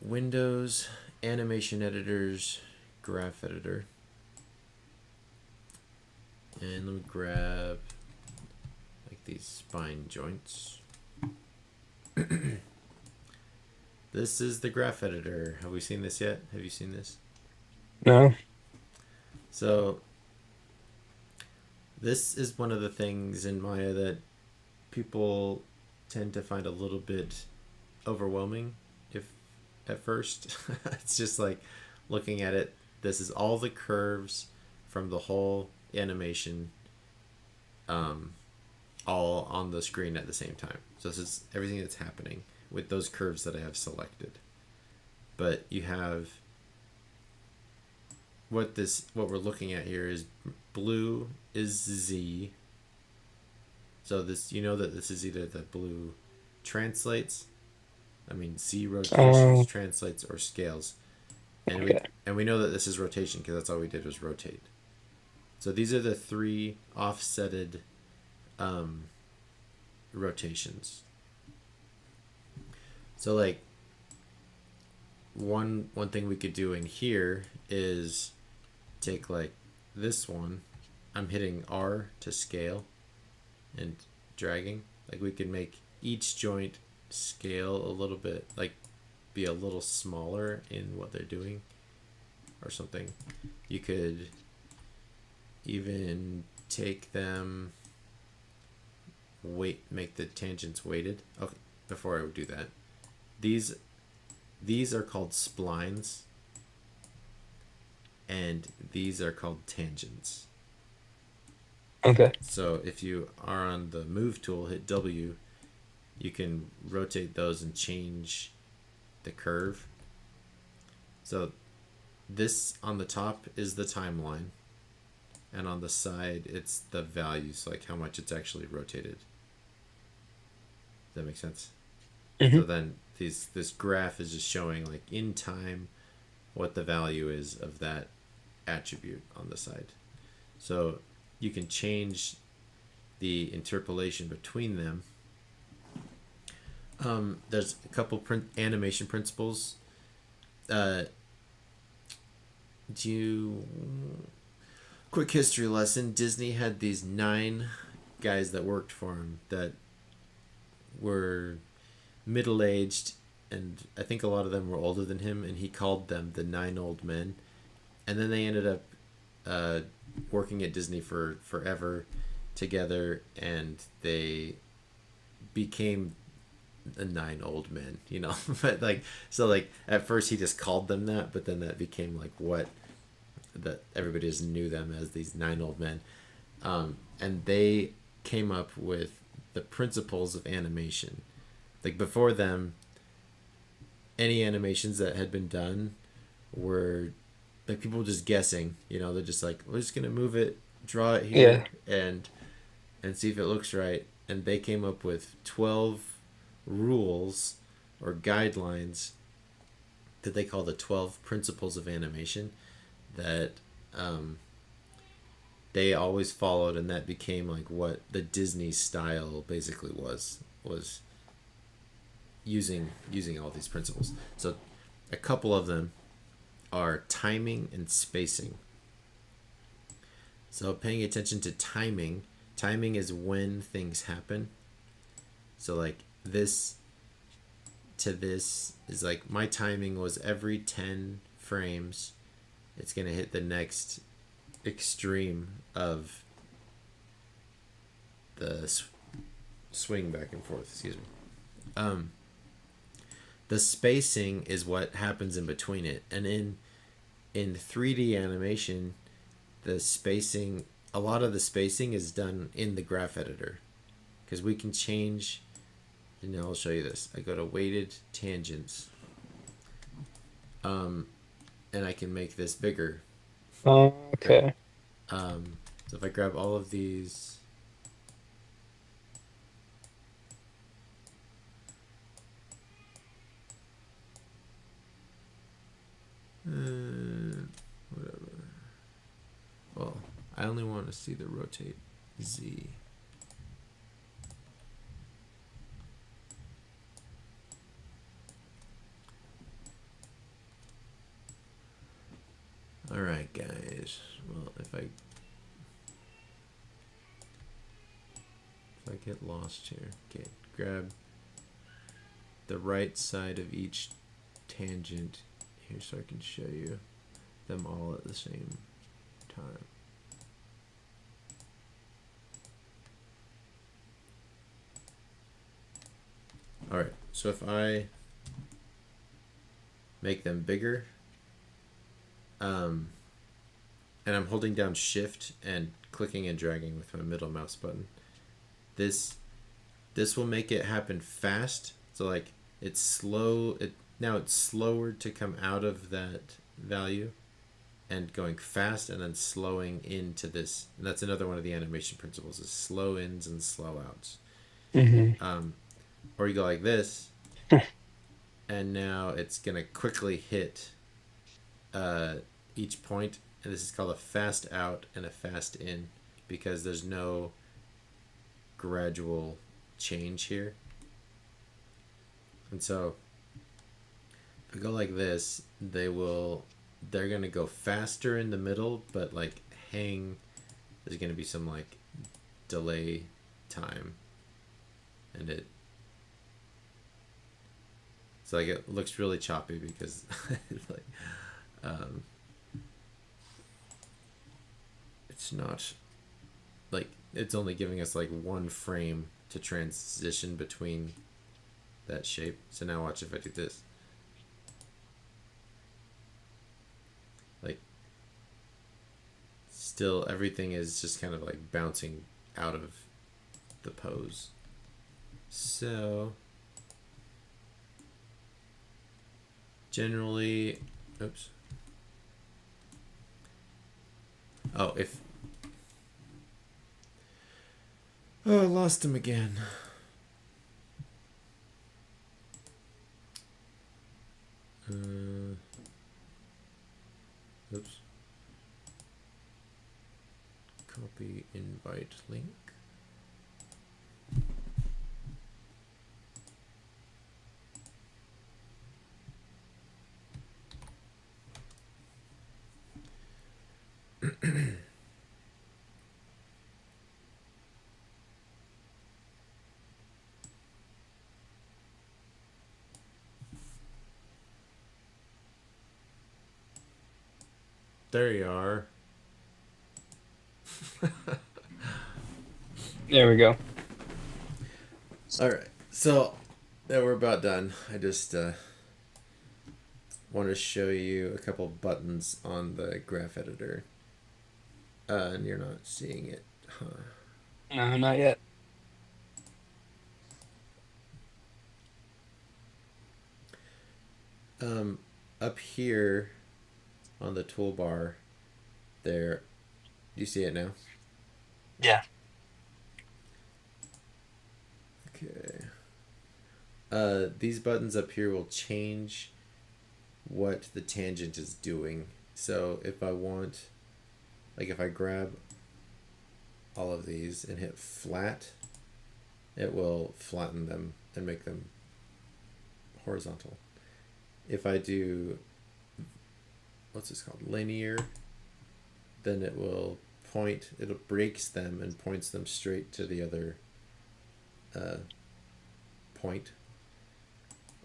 Windows, animation editors, graph editor. And let me grab like these spine joints. This is the graph editor. Have we seen this yet? Have you seen this? No? So this is one of the things in Maya that people tend to find a little bit overwhelming if at first. It's just like looking at it, this is all the curves from the whole animation um, all on the screen at the same time. So this is everything that's happening with those curves that I have selected. But you have what we're looking at here is blue is Z. So this, you know that this is either the blue translates, I mean Z rotations, Oh, translates, or scales. And we okay. and we know that this is rotation because that's all we did was rotate. So these are the 3 offsetted um, rotations. So like one thing we could do in here is take like this one. I'm hitting R to scale and dragging. Like we could make each joint scale a little bit, like be a little smaller in what they're doing or something. You could even take them make the tangents weighted. Okay, before I would do that, these these are called splines and these are called tangents. Okay. So if you are on the move tool, hit W, you can rotate those and change the curve. So this on the top is the timeline, and on the side it's the values, like how much it's actually rotated. Does that make sense? So Hmm. then this graph is just showing like in time what the value is of that attribute on the side. So you can change the interpolation between them. There's a couple animation principles. Do you quick history lesson? Disney had these 9 guys that worked for him that were middle aged, and I think a lot of them were older than him, and he called them the 9 old men. And then they ended up uh, working at Disney for forever together, and they became the 9 old men, you know. But like, so like at first he just called them that, but then that became like what that everybody just knew them as, these 9 old men. And they came up with the principles of animation. Like before them, any animations that had been done were like people just guessing. You know, they're just like, we're just gonna move it, draw it Yeah. here, and see if it looks right. and they came up with 12 rules or guidelines that they call the 12 principles of animation that um, they always followed, and that became like what the Disney style basically was using all these principles. So a couple of them are timing and spacing. So paying attention to timing is when things happen. So like this to this is like my timing was every 10 frames it's going to hit the next extreme of the swing back and forth, excuse me. The spacing is what happens in between it. And in 3D animation, the spacing, a lot of the spacing is done in the graph editor because we can change. And I'll show you this. I go to weighted tangents, and I can make this bigger. Right. Okay. So if I grab all of these, whatever. Well, I only want to see the rotate Z. All right, guys. Well, if I get lost here, okay, grab the right side of each tangent here so I can show you them all at the same time. All right, so if I make them bigger, and I'm holding down shift and clicking and dragging with my middle mouse button, this will make it happen fast. So like it's slow, now it's slower to come out of that value and going fast and then slowing into this. And that's another one of the animation principles is slow ins and slow outs. Or you go like this, and now it's gonna quickly hit each point, and this is called a fast out and a fast in because there's no gradual change here. And so if I go like this, they're gonna go faster in the middle, but like there's gonna be some like delay time, and it's like it looks really choppy because like it's not like it's only giving us like one frame to transition between that shape. So now watch if I do this. Like still everything is just kind of like bouncing out of the pose. So generally, oops. Oh, I lost him again. Oops. Copy invite link. There you are. There we go. All right. So, yeah, we're about done. I just want to show you a couple buttons on the graph editor. And you're not seeing it, huh? No, not yet. Up here on the toolbar, there, do you see it now? Yeah. Okay. These buttons up here will change what the tangent is doing. So if I want, like if I grab all of these and hit flat, it will flatten them and make them horizontal. If I do, what's this called, linear, then it will point, it breaks them and points them straight to the other point.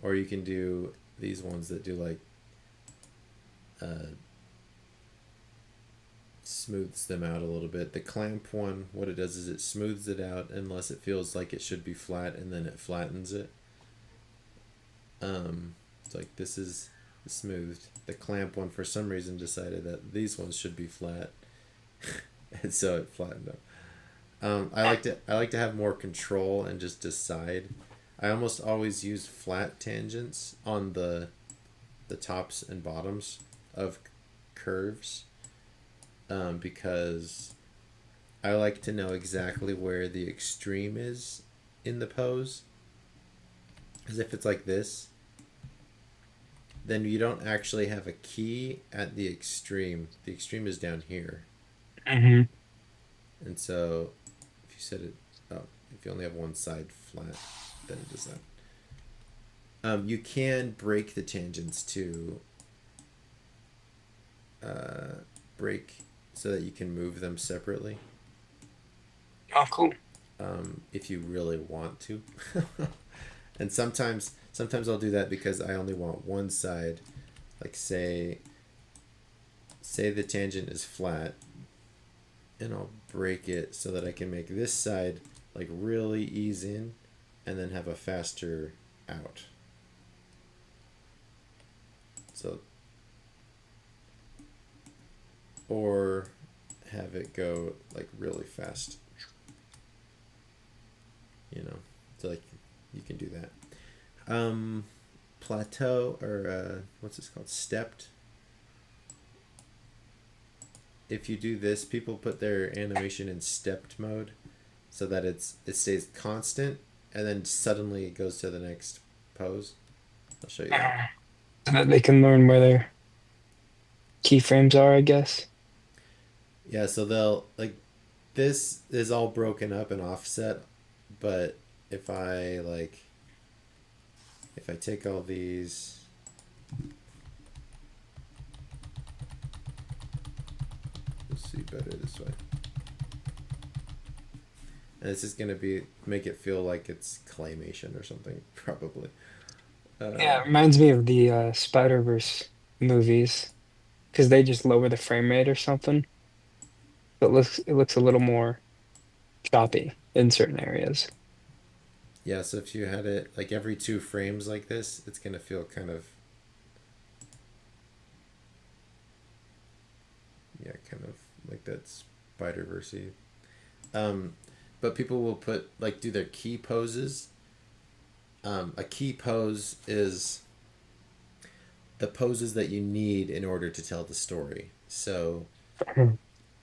Or you can do these ones that do like smooths them out a little bit. The clamp one, what it does is it smooths it out unless it feels like it should be flat, and then it flattens it. It's like this is smoothed. The clamp one, for some reason, decided that these ones should be flat, and so it flattened them. I like to have more control and just decide. I almost always use flat tangents on the tops and bottoms of curves, because I like to know exactly where the extreme is in the pose. Because if it's like this, then you don't actually have a key at the extreme. The extreme is down here. Mm-hmm. And so if you set it up, if you only have one side flat, then it does that. You can break the tangents to break so that you can move them separately. Oh, cool. If you really want to. And sometimes I'll do that because I only want one side. Like say the tangent is flat, and I'll break it so that I can make this side like really ease in and then have a faster out. So, or have it go like really fast. You know, so like you can do that. Plateau, or what's this called? Stepped. If you do this, people put their animation in stepped mode so that it stays constant and then suddenly it goes to the next pose. I'll show you that. So that they can learn where their keyframes are, I guess. Yeah, so they'll like this is all broken up and offset, but if I take all these, let's see better this way. And this is gonna make it feel like it's claymation or something, probably. Yeah, it reminds me of the Spider-Verse movies because they just lower the frame rate or something. So it looks a little more choppy in certain areas. Yeah, so if you had it like every 2 frames like this, it's gonna feel kind of, yeah, kind of like that Spider-Verse-y. But people will do their key poses. A key pose is the poses that you need in order to tell the story. So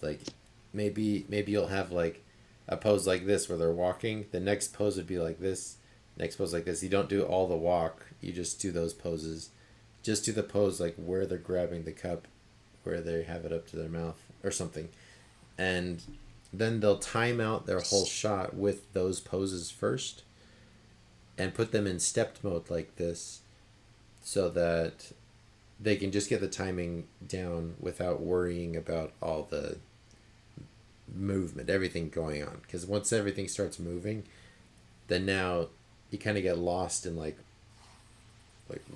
like maybe you'll have like a pose like this where they're walking. The next pose would be like this. Next pose like this. You don't do all the walk. You just do those poses. Just do the pose like where they're grabbing the cup, where they have it up to their mouth or something. And then they'll time out their whole shot with those poses first and put them in stepped mode like this so that they can just get the timing down without worrying about all the movement, everything going on. Because once everything starts moving, then now you kind of get lost in like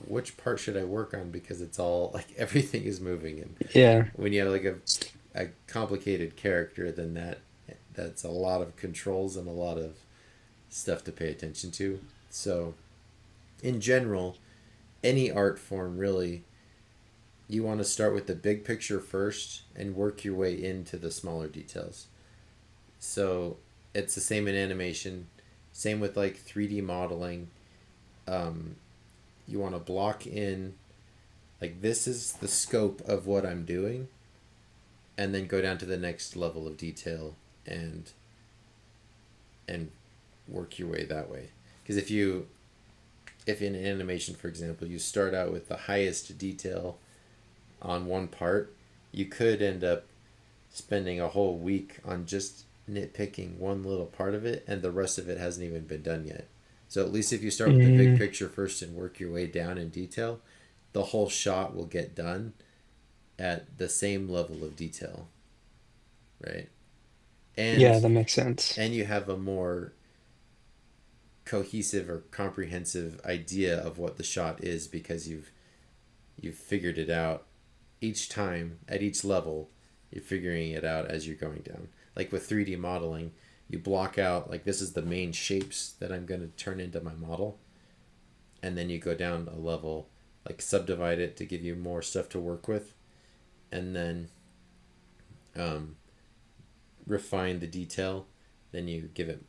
which part should I work on, because it's all like everything is moving. And Yeah. when you have like a complicated character, then that's a lot of controls and a lot of stuff to pay attention to. So in general, any art form really, you want to start with the big picture first and work your way into the smaller details. So it's the same in animation, same with like 3D modeling. You want to block in like this is the scope of what I'm doing, and then go down to the next level of detail and work your way that way. Because if in animation, for example, you start out with the highest detail on one part, you could end up spending a whole week on just nitpicking one little part of it, and the rest of it hasn't even been done yet. So at least if you start with the big Mm, picture first and work your way down in detail, the whole shot will get done at the same level of detail, right? yeah, And that makes sense. and you have a more cohesive or comprehensive idea of what the shot is because you've figured it out each time at each level. You're figuring it out as you're going down. Like with 3D modeling, you block out like this is the main shapes that I'm going to turn into my model, and then you go down a level, like subdivide it to give you more stuff to work with, and then um, refine the detail. Then you give it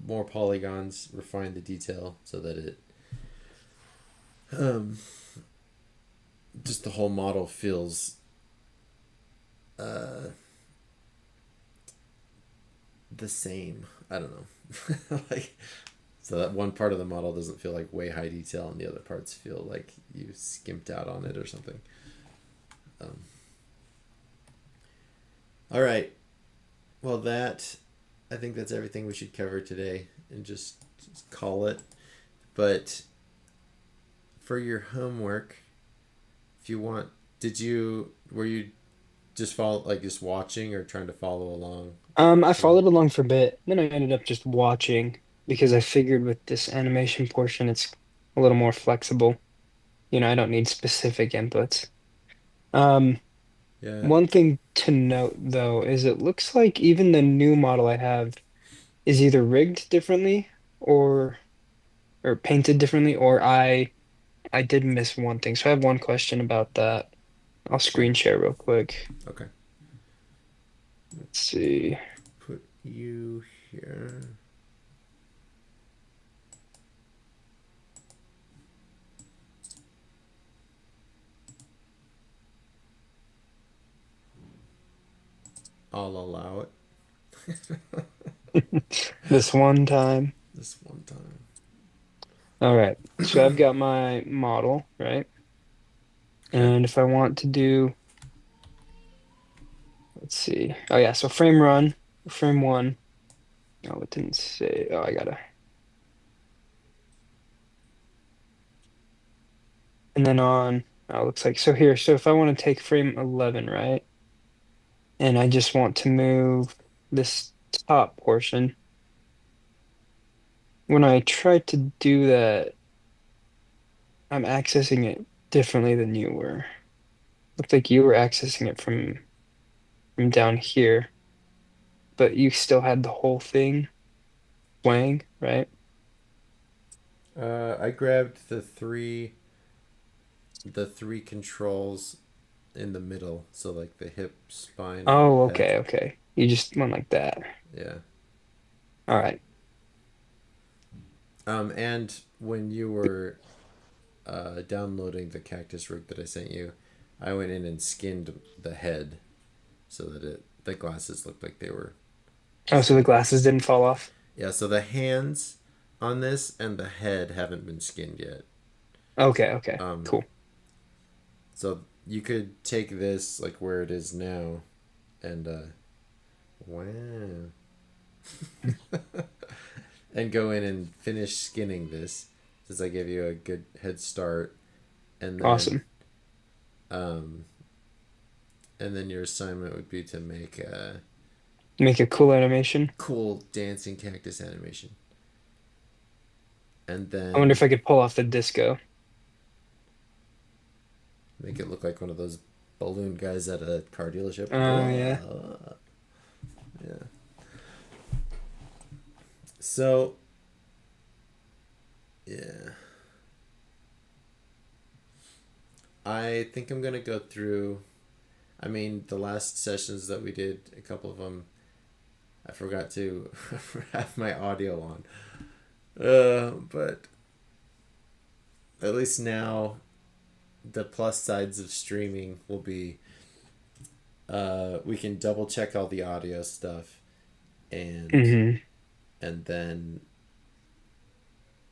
more polygons, refine the detail so that it um, just the whole model feels uh, the same. I don't know. Like so that one part of the model doesn't feel like way high detail, and the other parts feel like you skimped out on it or something. Um, all right. Well, that I think that's everything we should cover today, and just call it. But for your homework, if you want, did you were you just follow like just watching or trying to follow along I through? followed along for a bit, then I ended up just watching because I figured with this animation portion, it's a little more flexible. I don't need specific inputs. Um, Yeah. One thing to note though is it looks like even the new model I have is either rigged differently or or painted differently, or I did miss one thing. So I have one question about that. I'll Sure. screen share real quick. Okay. Let's see. Put you here. I'll allow it. This one time. This one time. All right. So I've got my model, right? Okay. And if I want to do, let's see. Oh yeah, so frame run, frame one. Oh, it didn't say. Oh, I gotta. And then on, oh, looks like so here. So if I want to take frame 11, right? And I just want to move this top portion. When I try to do that, I'm accessing it differently than you were. Looked like you were accessing it from down here, but you still had the whole thing swaying, right? I grabbed the three controls in the middle, so like the hip, spine, and Oh, head. okay, okay. You just went like that. Yeah. All right. And when you were downloading the cactus rig that I sent you, I went in and skinned the head so that the glasses looked like they were Oh, so the skinned. glasses didn't fall off? Yeah, so the hands on this and the head haven't been skinned yet. Okay, okay. Um, Cool. so you could take this like where it is now, and wow, and go in and finish skinning this, since I gave you a good head start, and then Awesome. um, and then your assignment would be to make a Make a cool animation. cool dancing cactus animation, and I wonder if then I could pull off the disco. make it look like one of those balloon guys at a car dealership. Oh, yeah. Yeah. So, yeah. I think I'm going to go through. I mean, the last sessions that we did, a couple of them, I forgot to have my audio on. But at least now, the plus sides of streaming will be we can double check all the audio stuff and Hmm. and then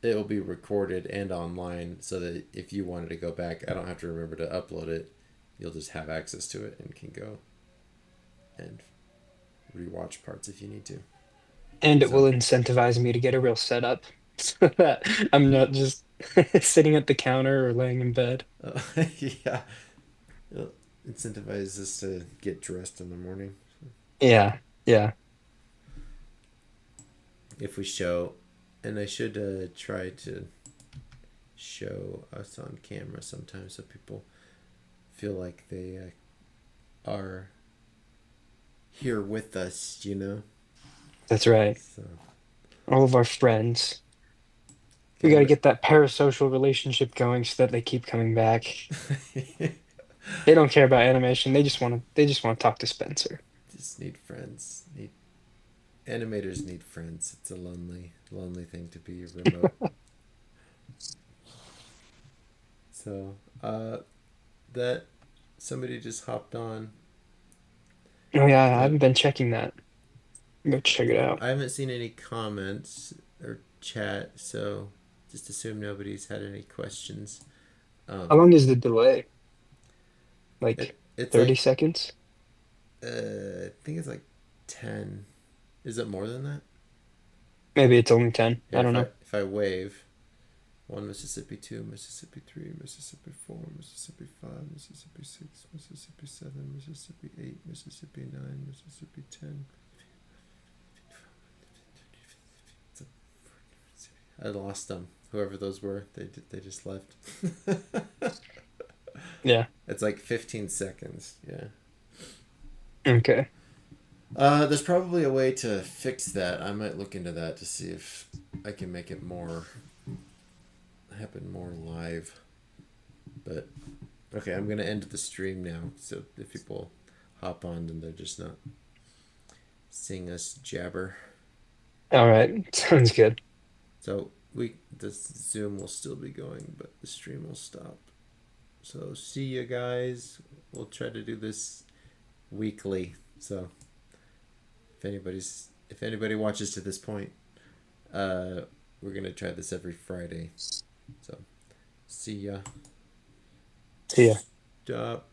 it will be recorded and online, so that if you wanted to go back, I don't have to remember to upload it. You'll just have access to it and can go and rewatch parts if you need to. And it will So, incentivize me to get a real setup so that I'm not just sitting at the counter or laying in bed. yeah, it'll incentivize us to get dressed in the morning. Yeah, yeah. If we show, and I should try to show us on camera sometimes so people feel like they are here with us, you know? That's right. So, All of our friends. We okay, got to get that parasocial relationship going so that they keep coming back. They don't care about animation. They just want to talk to Spencer. just need friends. Need animators need friends. It's a lonely, lonely thing to be remote. So, that somebody just hopped on. Oh yeah, I Uh, haven't been checking that. Go check it out. I haven't seen any comments or chat, so just assume nobody's had any questions. How Um, long is the delay? Like it's 30 like seconds? I think it's like 10. Is it more than that? Maybe it's only 10. Here, I don't know. if I wave, one Mississippi, two Mississippi, three Mississippi, four Mississippi, five Mississippi, six Mississippi, seven Mississippi, eight Mississippi, nine Mississippi, 10. I lost them. Whoever those were, they just left. Yeah. It's like 15 seconds. Yeah. Okay. There's probably a way to fix that. I might look into that to see if I can make it more happen more live. But okay, I'm gonna end the stream now. So if people hop on and they're just not seeing us jabber. All right. Sounds good. So the Zoom will still be going, but the stream will stop. So see you guys. We'll try to do this weekly. So if anybody watches to this point, we're gonna try this every Friday. So see ya. See ya. Stop.